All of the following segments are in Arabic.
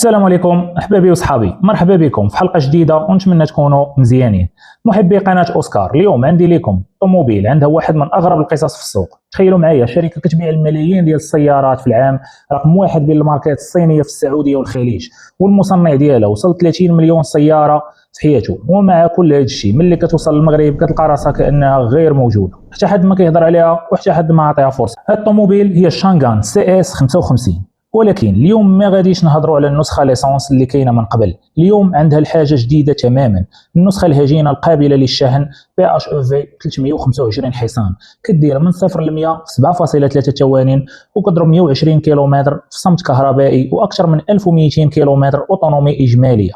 السلام عليكم احبابي وصحابي، مرحبا بكم في حلقه جديده ونتمنى تكونوا مزيانين. محبي قناه اوسكار، اليوم عندي لكم طوموبيل عندها واحد من اغرب القصص في السوق. تخيلوا معايا شركه كتبيع الملايين ديال السيارات في العام، رقم واحد بين الماركات الصينيه في السعوديه والخليج، والمصنع ديالها وصل 30 مليون سياره في حياته. ومع كل هذا الشيء ملي كتوصل للمغرب كتلقى راسها كانها غير موجوده، حتى حد ما كيهضر عليها وحتى حد ما عطيها فرصه. هاد الطوموبيل هي الشانغان سي اس 55، ولكن اليوم ما غاديش نهضروا على النسخه ليسونس اللي كاينه من قبل. اليوم عندها الحاجه جديده تماما، النسخه الهجينه القابله للشحن بي اش او في 325 حصان، كدير من 0 ل 100 في 7.3 ثواني، وكضرب 120 كيلومتر في صمت كهربائي، واكثر من 1200 كيلومتر اوتونومي اجماليه.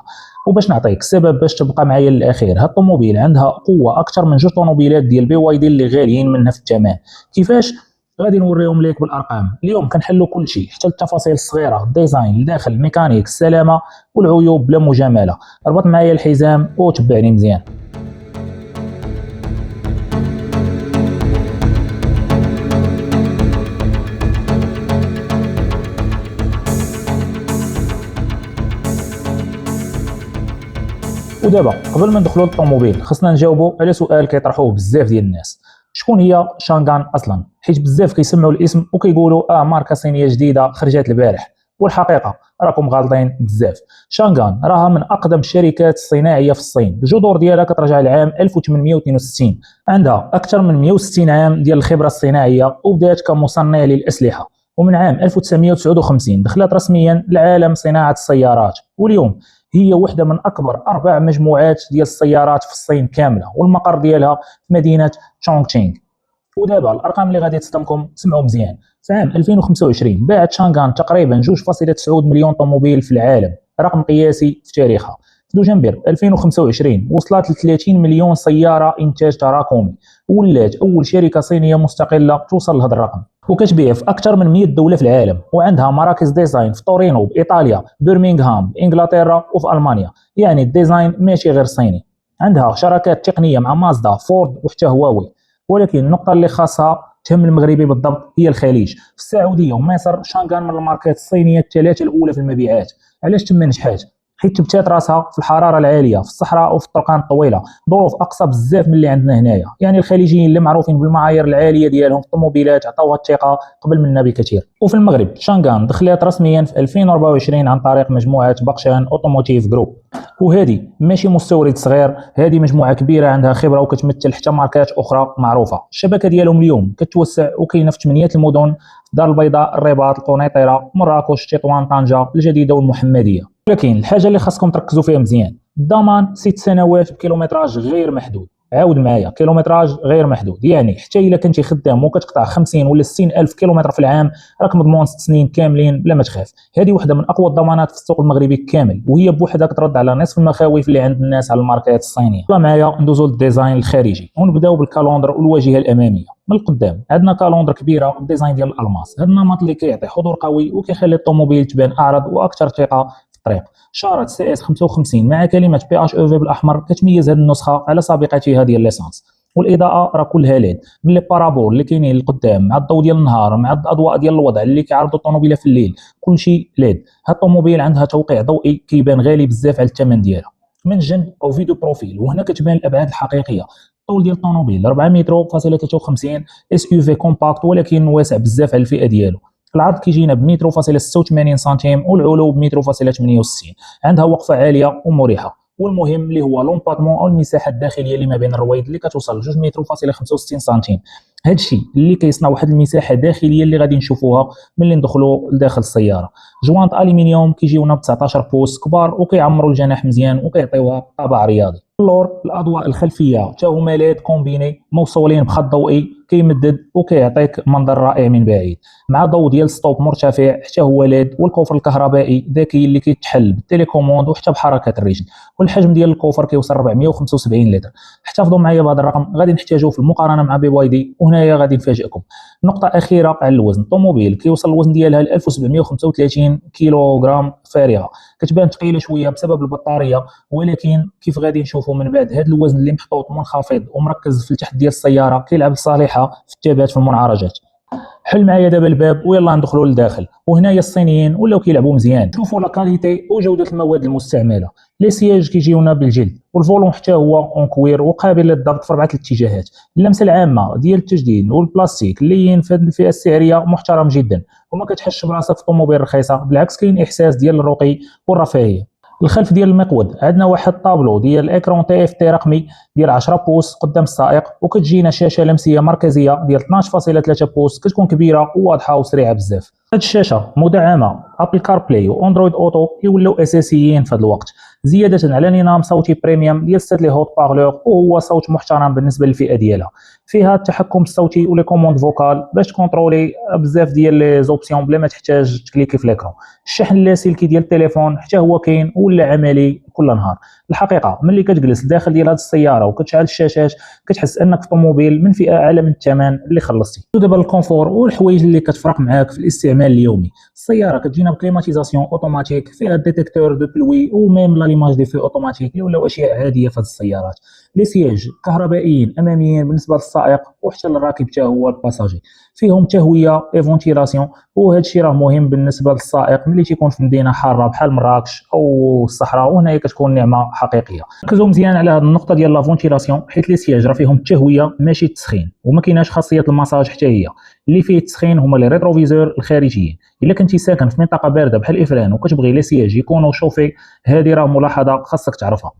وباش نعطيك السبب باش تبقى معايا للاخير، هاد الطوموبيل عندها قوه اكثر من جوج طوموبيلات ديال بي واي دي اللي غاليين منها في الثمن. كيفاش؟ غادي نوريهم لك بالارقام. اليوم كنحلوا كل شيء حتى التفاصيل الصغيره، الديزاين، الداخل، الميكانيك، السلامه والعيوب بلا مجامله. ربط معايا الحزام وتبعني مزيان. ودابا قبل ما ندخلوا للطوموبيل خصنا نجاوبوا على سؤال كيطرحوه بزاف ديال الناس: شكون هي شانغان اصلا؟ حيت بزاف كيسمعوا الاسم وكيقولوا ماركه صينيه جديده خرجت البارح، والحقيقه راكم غالطين بزاف. شانغان راها من اقدم الشركات الصناعيه في الصين، الجذور ديالها كترجع لعام 1862، عندها اكثر من 160 عام ديال الخبره الصناعيه، وبدات كمصنع للاسلحه. ومن عام 1959 دخلت رسميا لعالم صناعه السيارات، واليوم هي واحدة من أكبر 4 مجموعات ديال السيارات في الصين كاملة، والمقر ديالها في مدينة تشونغتشينغ. ودابا الأرقام اللي غادي تصدمكم، سمعوا مزيان. في عام 2025 باعت شانغان تقريبا 2.9 مليون طوموبيل في العالم، رقم قياسي في تاريخها. في دجنبر 2025 وصلت ل 30 مليون سيارة إنتاج تراكمي، ولات أول شركة صينية مستقلة توصل لهذا الرقم، وكتبيع في اكثر من 100 دوله في العالم، وعندها مراكز ديزاين في تورينو بايطاليا، برمنغهام بانجلترا وفي المانيا. يعني الديزاين ماشي غير صيني. عندها شراكات تقنيه مع مازدا، فورد وحتى هواوي. ولكن النقطه اللي خاصها تهم المغربي بالضبط هي الخليج. في السعوديه ومصر شانغان من الماركات الصينيه الثلاثه الاولى في المبيعات. علاش تما نجحات؟ حيت تبتات راسها في الحراره العاليه، في الصحراء وفي الطرقان الطويله، ظروف اقصى بزاف من اللي عندنا هنايا. يعني الخليجيين اللي معروفين بالمعايير العاليه ديالهم في الطوموبيلات عطاوها الثقه قبل منا بكثير. وفي المغرب شانغان دخلت رسميا في 2024 عن طريق مجموعه باكشان اوتوموتيف جروب، وهذه ماشي مستورد صغير، هذه مجموعه كبيره عندها خبره وكتمثل حتى ماركات اخرى معروفه. الشبكه ديالهم اليوم كتوسع وكاينه في 8 المدن: دار البيضاء، الرباط، القنيطره، مراكش، تطوان، طنجه، الجديده والمحمديه. ولكن الحاجه اللي خاصكم تركزوا فيها مزيان: الضمان 6 سنوات بكيلومتراج غير محدود. عاود معايا، كيلومتراج غير محدود، يعني حتى الا كنتي خدام وكتقطع 50 ولا 60 الف كيلومتر في العام راك مضمون 6 سنين كاملين بلا ما تخاف. هذه وحده من اقوى الضمانات في السوق المغربي كامل، وهي بوحدها كترد على نصف المخاوف اللي عند الناس على الماركات الصينيه. يلا معايا ندوزو للديزاين الخارجي، ونبداو بالكالوندر والواجهه الاماميه. من القدام عندنا كالوندر كبيره بالديزاين ديال الالماس، هذا النمط اللي كيعطي حضور قوي وكيخلي الطوموبيل تبان اعرض واكثر ثقه في الطريق. شارة سي اس 55 مع كلمه بي اش او في بالاحمر كتميز هذه النسخه على سابقتها ديال ليسانس. والاضاءه راه كلها ليد، من لي بارابول اللي كاينين للقدام مع الضوء ديال النهار مع الاضواء ديال الوضع اللي كيعرضوا الطوموبيله في الليل، كلشي ليد. هاد الطوموبيل عندها توقيع ضوئي كيبان غالي بزاف على الثمن ديالها. من الجنب او فيديو بروفيل، وهنا كتبان الابعاد الحقيقيه. الطول ديال الطوموبيل 4 متر فاصلة 53، اس يو في كومباكت ولكن واسع بزاف على الفئه ديالو. العرض كيجينا بمتر فاصلة 86 سنتيم، والعلو بمتر فاصلة 68. عندها وقفه عاليه ومريحه، والمهم اللي هو لومبادمون او المساحه الداخليه اللي ما بين الرويد اللي كتوصل ل 2 متر فاصلة 65 سنتيم. هذا الشيء اللي كيصنع واحد المساحه داخليه اللي غادي نشوفوها ملي ندخلوا لداخل السياره. جوانط الومنيوم كيجيونا ب 19 بوس كبار وكيعمروا الجناح مزيان وكيعطيوها طابع رياضي. اللور الاضواء الخلفيه حتى هما ليد كومبيني موصولين بخط ضوئي كيمدد وكيعطيك منظر رائع من بعيد، مع ضوء ديال ستوب مرتفع حتى هو ليد، والكوفر الكهربائي ذكي اللي كيتحل بالتليكوموند وحتى بحركه الرجل. والحجم ديال الكوفر كيوصل 475 لتر. احتفظوا معايا بهذا الرقم غادي نحتاجوه في المقارنه مع بي واي دي. وهنايا غادي نفاجئكم نقطه اخيره على الوزن. الطوموبيل كيوصل الوزن ديالها ل 1735 كيلوغرام فارغه، كتبان ثقيله شويه بسبب البطاريه، ولكن كيف غادي نشوفوا من بعد هذا الوزن اللي محطوط منخفض ومركز في التحت ديال السياره كيلعب صالحه في الثبات في المنعرجات. حل معايا دابا الباب ويلا ندخلوا للداخل. وهنايا الصينيين ولاو كيلعبوا مزيان. شوفوا لا كاليتي وجوده المواد المستعمله. لي سياج كيجيونا بالجلد والفولون حتى هو اون كوير وقابل للضبط في 4 الاتجاهات. اللمسه العامه ديال التجديد والبلاستيك اللين في هذه الفئه السعريه محترم جدا وما كتحسش براسك في طوموبيل رخيصه، بالعكس كاين احساس ديال الرقي والرفاهيه. الخلف ديال المقود عندنا واحد طابلو ديال الاكرون تي اف تي رقمي ديال 10 بوس قدام السائق، وكتجينا شاشه لمسيه مركزيه ديال 12.3 بوس كتكون كبيره وواضحه وسريعه بزاف. هاد الشاشه مدعمه ابل كار بلاي واندرويد اوتو اللي ولاو اساسيين في هذا الوقت، زياده على نظام صوتي بريميوم ديال ستاتلي هوت بارلور وهو صوت محترم بالنسبه للفئه ديالها. فيها التحكم الصوتي ولي كوموند فوكال باش تكونترولي بزاف ديال لي زوبسيون بلا ما تحتاج تكليكي في الاكرون. الشحن اللاسلكي ديال التليفون حتى هو كاين ولا عملي كل نهار. الحقيقه ملي كتجلس داخل ديال هذه السياره وكتشعل الشاشات كتحس انك في طوموبيل من فئه اعلى من الثمن اللي خلصتي. ودابا الكونفور والحوايج اللي كتفرق معاك في الاستعمال اليومي. السياره كتجينا بكليماتيزاسيون اوتوماتيك، فيها ديتيكتور دو بلوي وميم لا ليماج دي في اوتوماتيك اللي ولاو اشياء عاديه في هذه السيارات. لي سياج كهربائيين اماميين بالنسبه للسائق وحتى للراكب حتى هو الباساجي. فيهم تهويه اي فونتيلاسيون وهذا الشيء راه مهم بالنسبه للسائق ملي تيكون في مدينه حاره بحال مراكش او الصحراء، وهنايا كتكون نعمه حقيقيه. ركزوا مزيان على هذه النقطه ديال لا فونتيلاسيون حيت لي سياج راه فيهم التهويه ماشي التسخين، وما كايناش خاصيه المساج حتى هي. اللي فيه التسخين هما لي ريتروفيزور الخارجيين. الا كنتي ساكن في منطقه بارده بحال الافران وكتبغي لي سياج يكونوا شوفي، هذه راه ملاحظه خاصك تعرفها.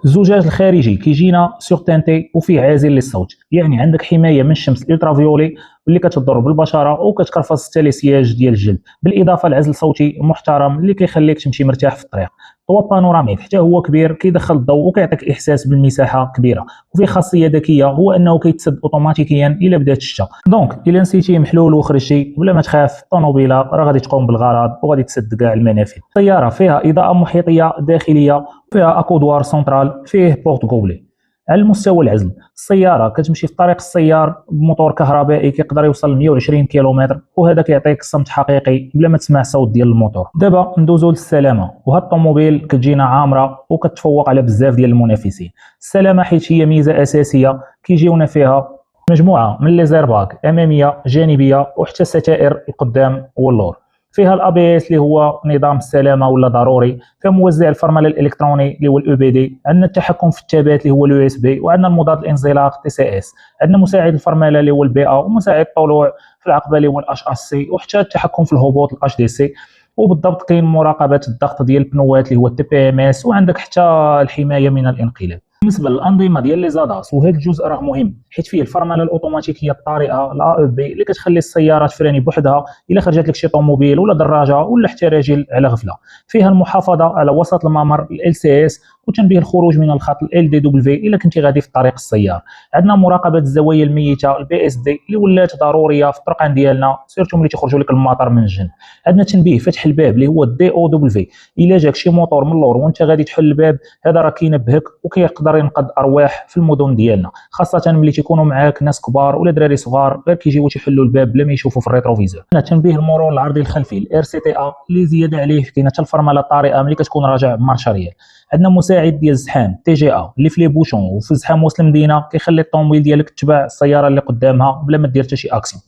الزجاج الخارجي كيجينا سور تانتي وفيه عازل للصوت، يعني عندك حمايه من الشمس الالترافيولي واللي كتضر بالبشره وكتكرفص حتى لي سياج ديال الجلد، بالاضافه لعزل صوتي محترم اللي كيخليك تمشي مرتاح في الطريق. طوا بانوراميك حتى هو كبير كيدخل الضوء وكيعطيك احساس بالمساحه كبيره، وفيه خاصيه ذكيه هو انه كيتسد اوتوماتيكيا الا بدات الشتا. دونك الا نسيتي محلول وخرجتي بلا ما تخاف، الطوموبيله راه غادي تقوم بالغرض وغادي تسد كاع المنافذ. السياره فيها اضاءه محيطيه داخليه، فيها اكودوار سنترال، فيه بورت غوبلي. على المستوى العزل السياره كتمشي في طريق السيار بموتور كهربائي كيقدر يوصل 120 كيلومتر، وهذا كيعطيك صمت حقيقي بلا ما تسمع الصوت ديال الموتور. دابا ندوزو للسلامه، وهاد الطوموبيل كتجينا عامره وكتفوق على بزاف ديال المنافسين. السلامه حيت هي ميزه اساسيه كيجيونا فيها مجموعه من لي زيرباك اماميه جانبيه وحتى ستائر القدام واللور. فيها الابي اس اللي هو نظام السلامه ولا ضروري، فيها موزع الفرمله الالكتروني اللي هو الاو بي دي، عندنا التحكم في الثبات اللي هو اليو اس بي، وعندنا المضاد الانزلاق تي سي اس، عندنا مساعد الفرمله اللي هو البي او، ومساعد الطلوع في العقبه اللي هو الاش اس سي، وحتى التحكم في الهبوط الاش دي سي. وبالضبط كاين مراقبه الضغط ديال البنوات اللي هو التي بي ام اس، وعندك حتى الحمايه من الانقلاب. بالنسبه للانظمه ديال لي زاداس، وهذا الجزء راه مهم حيت فيه الفرمله الاوتوماتيكيه الطارئه لا او بي اللي كتخلي السياره تفراني بوحدها الا خرجت لك شي طوموبيل ولا دراجه ولا حتى راجل على غفله. فيها المحافظه على وسط الممر ال سي اس، وتنبيه الخروج من الخط ال دي دبليو الا كنتي غادي في طريق السيار. عندنا مراقبه الزوايا الميته البي اس دي اللي ولات ضروريه في الطرقان ديالنا سيرتو ملي تيخرجوا لك المطر من الجنب. عندنا تنبيه فتح الباب اللي هو الدي او دبليو، الا جاك شي موتور من اللور وانت غادي تحل الباب هذا راه كينبهك وكيقدر ينقذ ارواح في المدن ديالنا، خاصه ملي تيكونوا معاك ناس كبار ولا دراري صغار غير كيجيو تيحلوا الباب بلا ما يشوفوا في الريتروفيزور. عندنا تنبيه المرور العرضي الخلفي الار سي تي ا اللي زياده عليه كاينه حتى الفرمله الطارئه ملي كتكون راجع بمارش ريال. عندنا مساعد ديال الزحام تي جي ا اللي في لي بوشون وفي الزحام وسط المدينه كيخلي الطوموبيل ديالك تتبع السياره اللي قدامها بلا ما دير حتى شي اكسيون.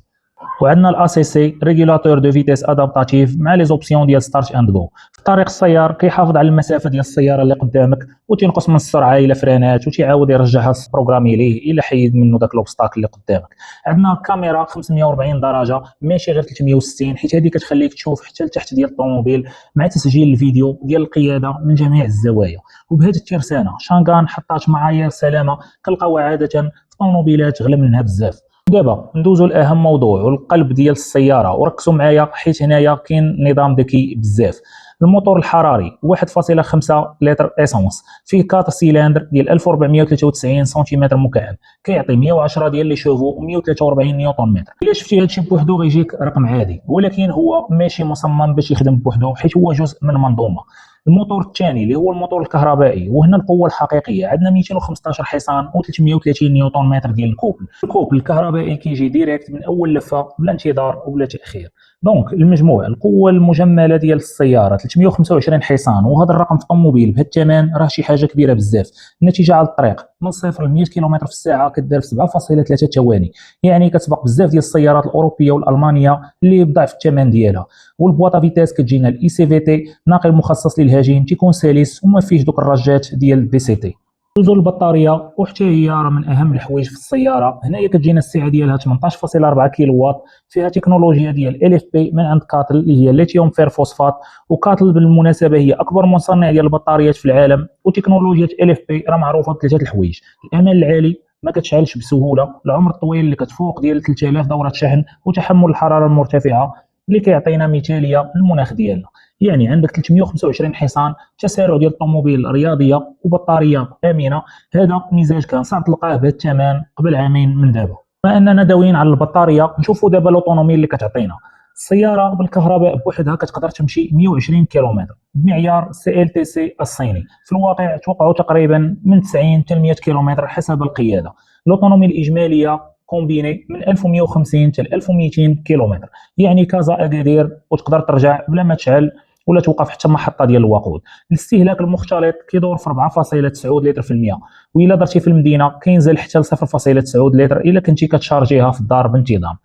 وعندنا الا سي سي ريغولاتور دو فيتيس ادابتاتيف مع لي زوبسيون ديال ستارت اند جو. في طريق السيار كيحافظ على المسافه ديال السياره اللي قدامك وتينقص من السرعه الى فرانات وتيعاود يرجعها بروغرامي ليه الا حيد منه داك لوبستاكل اللي قدامك. عندنا كاميرا 540 درجه ماشي غير 360 حيت هذه كتخليك تشوف حتى لتحت ديال الطوموبيل مع تسجيل الفيديو ديال القياده من جميع الزوايا. وبهذه الترسانه شانغان حطات معايير سلامه كنلقاوها عاده في طوموبيلات غلا منها بزاف. دابا ندوزو لاهم موضوع والقلب ديال السياره، وركزوا معايا حيت هنايا كاين نظام ذكي بزاف. الموتور الحراري 1.5 لتر اسونس فيه 4 سيلندر ديال 1493 سنتيمتر مكعب، كيعطي 110 ديال لي شوفو و143 نيوتن متر. الا شفتي هادشي بوحدو غيجيك رقم عادي، ولكن هو ماشي مصمم باش يخدم بوحدو حيت هو جزء من منظومه. الموتور الثاني اللي هو الموتور الكهربائي، وهنا القوه الحقيقيه عندنا 215 حصان و330 نيوتن متر ديال الكوبل الكهربائي كيجي ديريكت من اول لفه بلا انتظار وبلا تاخير. دونك المجموع القوه المجمله ديال السياره 325 حصان، وهذا الرقم في الطوموبيل بهذا الثمن راه شي حاجه كبيره بزاف. النتيجه على الطريق من 0 ل 100 كيلومتر في الساعه كدار في 7.3 ثواني، يعني كتسبق بزاف ديال السيارات الاوروبيه والالمانيه اللي بضعف الثمن ديالها. والبواطه فيتاس كتجينا الاي سي في تي، ناقل مخصص للهجين، تيكون سلس وما فيهش دوك الرجات ديال الدي سي تي. نزول البطاريه وحتى هي راه من اهم الحوايج في السياره. هنايا كتجينا السعه ديالها 18.4 كيلو واط، فيها تكنولوجيا ديال ال اف بي من عند كاتل اللي هي ليثيوم فير فوسفات، وكاتل بالمناسبه هي اكبر مصنع ديال البطاريات في العالم. وتكنولوجيا ال اف بي راه معروفه بثلاثه الحوايج: الامان العالي، ما كتشعلش بسهوله، العمر الطويل اللي كتفوق ديال 3000 دوره شحن، وتحمل الحراره المرتفعه اللي كيعطينا مثاليه للمناخ ديالنا. يعني عندك 325 حصان، تسارع ديال الطوموبيل رياضيه، وبطاريه امنه. هذا مزاج كان صعب تلقاه بهذا الثمن قبل عامين من دابا. بما اننا داويين على البطاريه، نشوفوا دابا لوطونومي اللي كتعطينا. السياره بالكهرباء بوحدها كتقدر تمشي 120 كيلومتر بمعيار سي ال تي سي الصيني، في الواقع توقعوا تقريبا من 90 حتى 100 كيلومتر حسب القياده. الاوتونومي الاجماليه كومبيني من 1150 حتى 1200 كيلومتر، يعني كازا اكادير، وتقدر ترجع بلا ما تشعل ولا توقف حتى محطه ديال الوقود. الاستهلاك المختلط كيدور في 4.9 لتر في المية، والا درتي في المدينه كينزل حتى ل 0.9 لتر الا كنتي كتشارجيها في الدار بانتظام.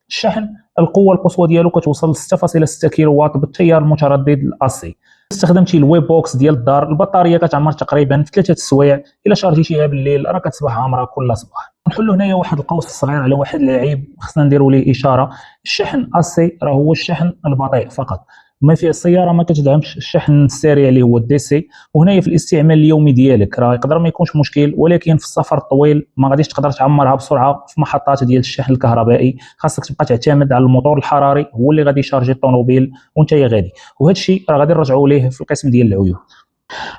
الشحن القوه القصوى ديالو كتوصل ل 6.6 كيلو واط بالتيار المتردد الاسي. استخدمتي الويب بوكس ديال الدار، البطاريه كتعمر تقريبا في 3 سوايع، الا شارجيتيها بالليل راه كتصبح عامره كل صباح. نحلوا هنايا واحد القوس الصغير على واحد العيب خصنا نديروا ليه اشاره. الشحن اسي راه هو الشحن البطيء فقط، ما في السياره ما كتدعمش الشحن السريع اللي هو الدي سي. وهنايا في الاستعمال اليومي ديالك راه يقدر ما يكونش مشكل، ولكن في السفر الطويل ما غاديش تقدر تعمرها بسرعه في محطات ديال الشحن الكهربائي، خاصك تبقى تعتمد على الموتور الحراري هو اللي غادي يشارجي الطوموبيل وانت غادي. وهذا الشيء راه غادي نرجعوا ليه في القسم ديال العيوب.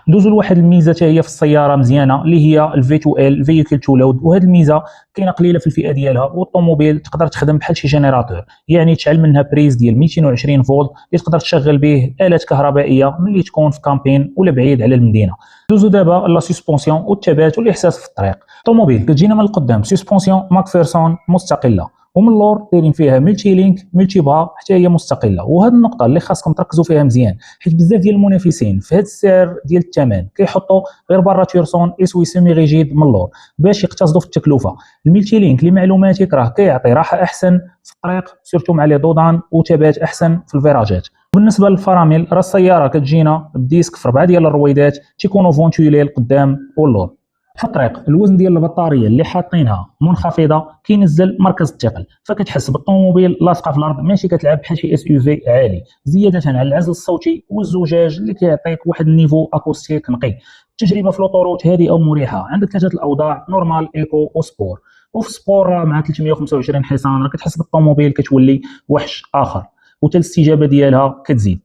ندوزو لواحد الميزه حتى هي في السياره مزيانه اللي هي الفي تو ال فييكل تو لود، وهذه الميزه كاينه قليله في الفئه ديالها. والطوموبيل تقدر تخدم بحال شي جينيراتور، يعني تشعل منها بريز ديال 220 فولت اللي تقدر تشغل به الات كهربائيه ملي تكون في كامبين ولا بعيد على المدينه. ندوزو دابا لا سسبونسيون والثبات والاحساس في الطريق. الطوموبيل كتجينا من القدام سسبونسيون ماكفيرسون مستقله، ومن اللور دايرين فيها ملتي لينك ملتي با حتى هي مستقله. وهذه النقطه اللي خاصكم تركزوا فيها مزيان، حيت بزاف ديال المنافسين في هذا السعر ديال الثمن كيحطوا غير باراتور سون اسوي سيمي ريجيد من اللور باش يقتصدوا في التكلفه. الملتي لينك لمعلوماتك راه كيعطي راحه احسن في الطريق سورتو مع لي دودان، وثبات احسن في الفيراجات. بالنسبه للفرامل راه السياره كتجينا بديسك في 4 ديال الرويدات تيكونوا فونتولي القدام واللور. في الطريق الوزن ديال البطاريه اللي حاطينها منخفضه كينزل مركز الثقل، فكتحس بالطوموبيل لاصقه في الارض ماشي كتلعب بحال شي اس يو في عالي، زياده على العزل الصوتي والزجاج اللي كيعطيك واحد النيفو اكوستيك نقي. التجربه في لوطوروت هادئه ومريحه، عندك 3 الاوضاع نورمال ايكو وسبور. وفي سبور مع 325 حصان راه كتحس بالطوموبيل كتولي وحش اخر، وحتى الاستجابه ديالها كتزيد.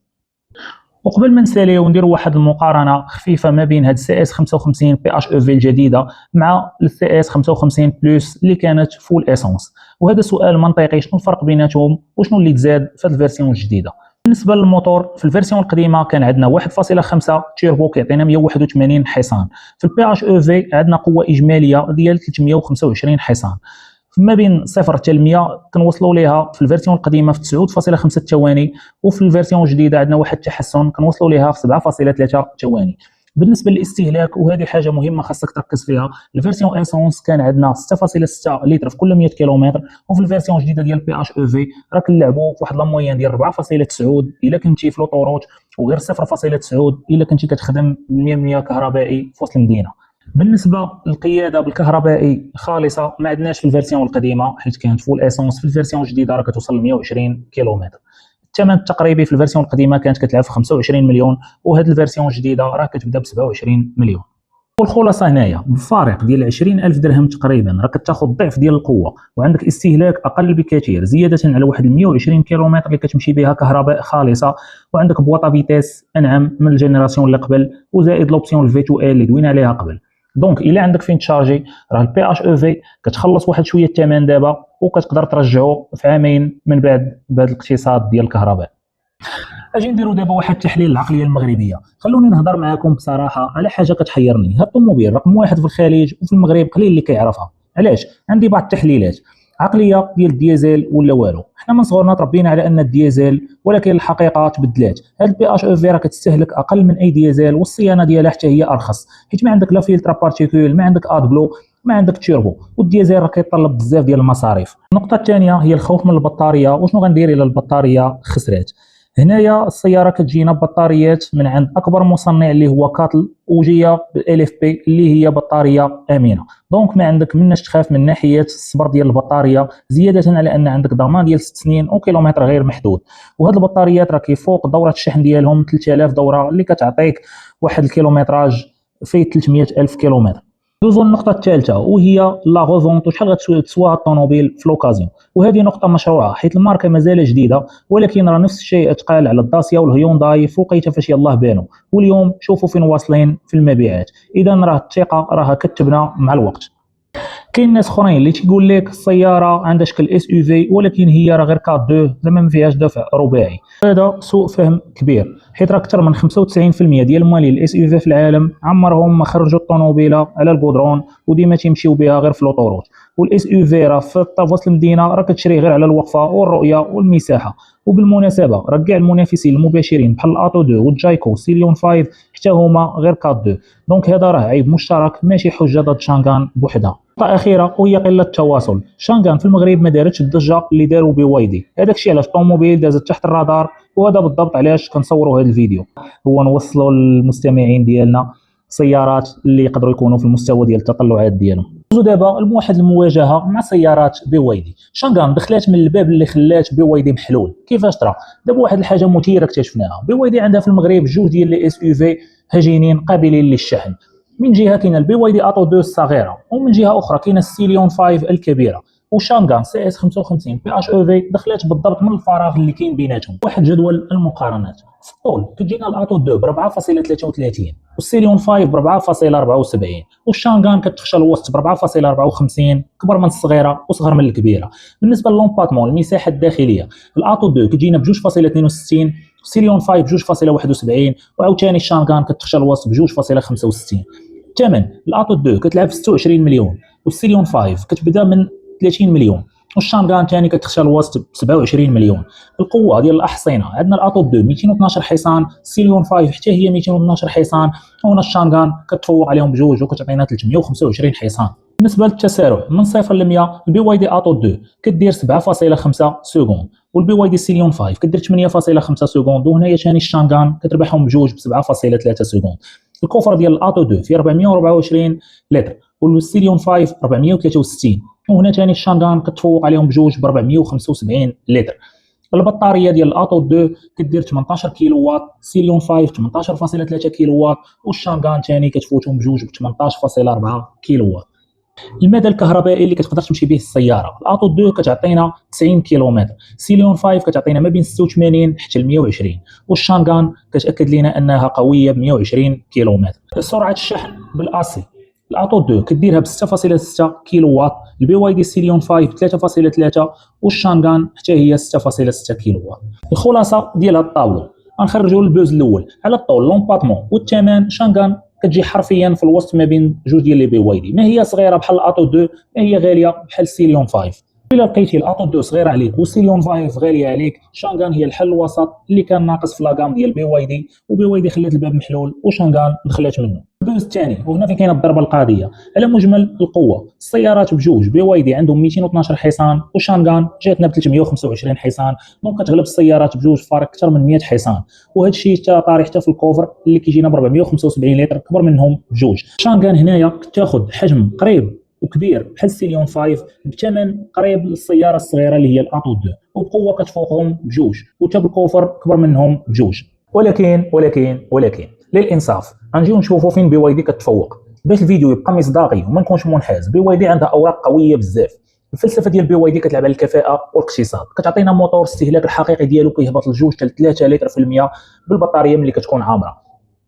وقبل ما نساليو ونديروا واحد المقارنه خفيفه ما بين هاد السي اس 55 بي اش او في الجديده مع السي اس 55 بلس اللي كانت فول اسونس، وهذا سؤال منطقي: شنو الفرق بيناتهم وشنو اللي تزاد في هاد الفيرسيون الجديده؟ بالنسبه للموتور في الفيرسيون القديمه كان عندنا 1.5 تيربو كيعطينا 181 حصان، في البي اش او في عندنا قوه اجماليه ديال 325 حصان. ما بين 0 حتى 100 كنوصلوا ليها في الفيرسيون القديمه في 9.5 ثواني، وفي الفيرسيون الجديده عندنا واحد التحسن كنوصلوا ليها في 7.3 ثواني. بالنسبه للاستهلاك وهذه حاجه مهمه خاصك تركز فيها، الفيرسيون اسونس كان عندنا 6.6 لتر في كل 100 كيلومتر، وفي الفيرسيون الجديده ديال بي اش او في راه كنلعبوا في واحد لا موين ديال 4.9 الا كنتي في لوطوروت، وغير 0.9 الا كنتي كتخدم 100% كهربائي في وسط المدينه. بالنسبه للقياده بالكهربائي خالصه ما عندناش في الفيرسيون القديمه حيت كانت فول اسونس، في الفيرسيون الجديده راه كتوصل ل 120 كيلومتر. الثمن التقريبي في الفيرسيون القديمه كانت كتلعب في 25 مليون، وهذه الفيرسيون الجديده راه كتبدا ب 27 مليون. والخلاصه هنايا بفارق ديال 20,000 درهم تقريبا راه كتاخذ ضعف ديال القوه، وعندك استهلاك اقل بكثير زياده على واحد 120 كيلومتر اللي كتمشي بها كهرباء خالصه، وعندك بواطه فيتيس انعم من الجينيراسيون اللي قبل، وزائد لوبسيون الفي تو ال اللي دوينا عليها قبل. دونك الا عندك فين تشارجي راه البي اش او في كتخلص واحد شويه الثمن دابا، وكتقدر ترجعو في عامين من بعد بهذا الاقتصاد ديال الكهرباء. اجي نديرو دابا واحد التحليل العقليه المغربيه. خلوني نهضر معاكم بصراحه على حاجه كتحيرني. هاد الطوموبيل رقم واحد في الخليج وفي المغرب قليل اللي كيعرفها. علاش؟ عندي بعض التحليلات. عقليه ديال الديزل ولا والو. حنا من صغرنا تربينا على ان الديزل، ولكن الحقيقه تبدلات. هاد البي اش او في راه كتستهلك اقل من اي ديزل، والصيانه ديالها حتى هي ارخص، حيت ما عندك لا فلتر بارتيكول، ما عندك اد بلو، ما عندك تيربو، والديزل راه كيطلب بزاف ديال المصاريف. النقطه الثانيه هي الخوف من البطاريه. وشنو غندير الا البطاريه خسرات؟ هنايا السياره كتجينا بطاريات من عند اكبر مصنع اللي هو كاتل، وجايه بالال اف بي اللي هي بطاريه امنه. دونك ما عندك مناش تخاف من ناحيه الصبر ديال البطاريه، زياده على ان عندك ضمان ديال 6 سنين وكيلومتر غير محدود. وهاد البطاريات راه كيفوق دوره الشحن ديالهم 3000 دوره، اللي كتعطيك واحد الكيلومتراج في 300 الف كيلومتر. دوزو النقطة الثالثة وهي لا غوفونت، وشحال غتسوى الطوموبيل في لوكازيون. وهذه نقطة مشروعة حيت الماركة مازال جديدة، ولكن راه نفس الشيء تقال على الداسيا والهيونداي فوقيتها فاش يلاه بانوا، واليوم شوفوا فين واصلين في المبيعات. إذا راه الثقة راها كتبنى مع الوقت. كاين ناس اخرين اللي تيقول لك السياره عندها شكل اس يو في، ولكن هي راه غير كار دو، زعما ما فيهاش دفع رباعي. هذا سوء فهم كبير، حيت راه اكثر من 95% ديال الموالين الاس يو في في العالم عمرهم ما خرجوا الطوموبيله على الكودرون، وديما تيمشيو بها غير في لوطوروت. والاس يو في راه في وسط المدينه راه كتشري غير على الوقفه والرؤيه والمساحه. وبالمناسبه راه كاع المنافسين المباشرين بحال الاطو 2 والجايكو والسيليون 5 حتى هما غير كار دو. دونك هذا راه عيب مشترك، ماشي حجه ضد شانغان بوحدها. نقطة أخيرة وهي قلة التواصل. شانغان في المغرب ما دارتش الضجة اللي داروا بي واي دي. هذاك الشيء علاش الطوموبيل دازت تحت الرادار، وهذا بالضبط علاش كنصوروا هذا الفيديو، هو نوصلوا للمستمعين ديالنا سيارات اللي يقدروا يكونوا في المستوى ديال التطلعات ديالهم. دابا واحد المواجهه مع سيارات بي واي دي. شانغان دخلات من الباب اللي خلات بي واي دي محلول. كيفاش ترى؟ دابا واحد الحاجه مثيره اكتشفناها. بي واي دي عندها في المغرب جوج ديال لي اس يو في هجينين قابلين للشحن. من جهه كاين البي واي دي اطو 2 الصغيره، ومن جهه اخرى كاين السيليون 5 الكبيره. وشانغان سي اس 55 بي اش او في دخلات بالضبط من الفراغ اللي كاين بيناتهم. واحد جدول المقارنات. في الطول كتجينا الاطو 2 ب 4.33، والسيليون 5 ب 4.74، والشانغان كتخشى الوسط ب 4.54، كبر من الصغيره وصغر من الكبيره. بالنسبه للومباتمون المساحه الداخليه، الاطو 2 كتجينا ب 2.62، سيليون 5 2.71، وعاوتاني الشانغان كتخشى الوسط ب 2.65. الثمن، الاطو 2 كتلعب في 26 مليون، والسيليون 5 كتبدا من 30 مليون، والشانغان ثاني كتخشى الوسط ب 27 مليون. القوه ديال الاحصنه، عندنا الاطو 2 212 حصان، السيليون 5 حتى هي 212 حصان، وهنا الشانغان كتفوق عليهم بجوج وكتعطينا 325 حصان. بالنسبه للتسارع من 0 ل 100، البي واي دي اطو 2 كدير 7.5 سكوند، والبي واي دي سيليون 5 كدير 8.5 سكوند، وهنايا ثاني الشانغان كتربحهم بجوج ب 7.3 سكوند. الكفر ديال الاطو 2 فيه 424 لتر، والسيليون 5 463، وهنا ثاني الشانغان كتفوق عليهم بجوج ب 475 لتر. البطاريه ديال الاطو 2 كدير 18 كيلو وات، سيليون 5 18.3 كيلو وات، والشانغان ثاني كتفوتهم بجوج ب 18.4 كيلو وات. المدى الكهربائي اللي كتقدر تمشي به السياره، الاطو 2 كتعطينا 90 كيلومتر، سيليون 5 كتعطينا ما بين 86 حتى ل 120، والشانغان كتاكد لنا انها قويه ب 120 كيلومتر. سرعه الشحن بالاسي، الاطو 2 كديرها ب 6.6 كيلو وات، البي واي دي سيليون 5 ب 3.3، والشانغان حتى هي 6.6 كيلو وات. الخلاصه ديال هذا الطابلو غنخرجوا البوز الاول على الطول لومباتمون والثمن. شانغان كتجي حرفيا في الوسط ما بين جوج ديال لي بي واي دي، ما هي صغيره بحال الاطو 2، ما هي غاليه بحال السيليون 5. الا لقيتي الاطو 2 صغيره عليك والسيليون 5 غاليه عليك، شانغان هي الحل الوسط اللي كان ناقص في لاغام ديال بي واي دي، وبي واي دي خلات الباب محلول وشانغان دخلات منه. البوز الثاني، وهنا فين كاينه الضربه القاضيه على مجمل القوه. السيارات بجوج، بي واي دي عندهم 212 حصان، وشانغان جاتنا ب 325 حصان، دونك كتغلب السيارات بجوج فارق اكثر من 100 حصان. وهذا الشيء طاري حتى في الكوفر اللي كيجينا ب 475 لتر، كبر منهم بجوج. شانغان هنايا كتاخذ حجم قريب وكبير بحال السيليون 5 بثمن قريب للسياره الصغيره اللي هي الاطو 2، وبقوه كتفوقهم بجوج، وتا بالكوفر كبر منهم بجوج. ولكن للانصاف غنجيو نشوفوا فين بي واي دي كتفوق. باش الفيديو يبقى مصداقي وما نكونش منحاز، بي واي دي عندها اوراق قويه بزاف. الفلسفه ديال بي واي دي كتلعب على الكفاءه والاقتصاد، كتعطينا موتور الاستهلاك الحقيقي ديالو كيهبط لجوج حتى 3 لتر في المية بالبطاريه ملي كتكون عامره،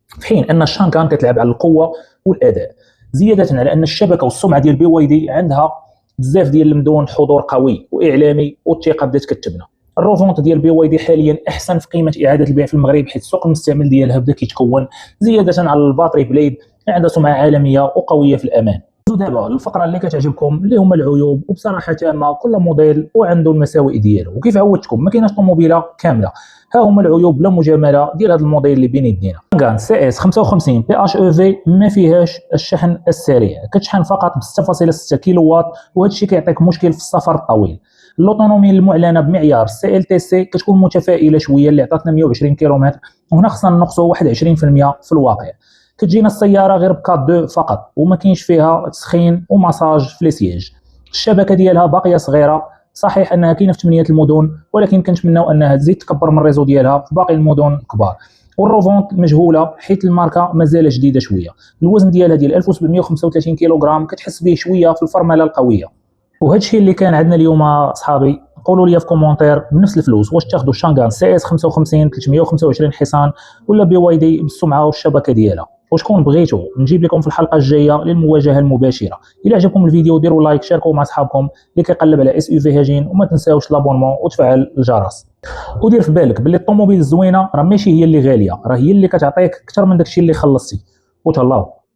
في حين ان الشانغان كتلعب على القوه والاداء، زياده على ان الشبكه والسمعه ديال بي واي دي عندها بزاف ديال المدن، حضور قوي واعلامي، والثقه بدات كتبنى. الروفونت ديال بي واي دي حاليا احسن في قيمه اعاده البيع في المغرب، حيت السوق المستعمل ديالها بدا كيتكون، زياده على الباتري بليد عندها سمعه عالميه وقويه في الامان. دابا الفقره اللي كتعجبكم اللي هما العيوب، وبصراحه تامه كل موديل وعنده المساوئ ديالو، وكيف عودتكم ما كايناش طوموبيله كامله. ها هما العيوب بلا مجامله ديال هذا الموديل اللي بين يدينا. شانغان سي اس 55 بي اش او في ما فيهاش الشحن السريع، كتشحن فقط ب 6.6 كيلو واط، وهذا الشيء كيعطيك مشكل في السفر الطويل. اللوطونومي المعلنه بمعيار سي ال تي سي كتكون متفائله شويه، اللي عطاتنا 120 كيلومتر، وهنا خصنا نقصوا 21% في الواقع. كتجينا السياره غير بكات دو فقط، وما كاينش فيها تسخين ومساج في ليسياج. الشبكه ديالها باقيه صغيره، صحيح انها كاينه في 8 المدن، ولكن كنتمناو انها تزيد تكبر من الريزو ديالها في باقي المدن الكبار. والروفونت مجهوله حيت الماركه مازال جديده شويه. الوزن ديالها ديال 1735 كيلوغرام، كتحس به شويه في الفرمله القويه. وهذا الشيء اللي كان عندنا اليوم اصحابي. قولوا لي في كومونتير بنفس الفلوس واش تاخذوا شانغان سي اس 55 325 حصان ولا بي واي دي بالسمعه والشبكه ديالها، وشكون بغيتوا نجيب لكم في الحلقه الجايه للمواجهه المباشره. الى عجبكم الفيديو ديروا لايك، شاركوا مع اصحابكم اللي كيقلب على اس يو في هاجين، وما تنساوش لابونمون وتفعل الجرس. ودير في بالك باللي الطوموبيل الزوينه راه ماشي هي اللي غاليه، راه هي اللي كتعطيك اكثر من داكشي اللي خلصتي. وتهلاو.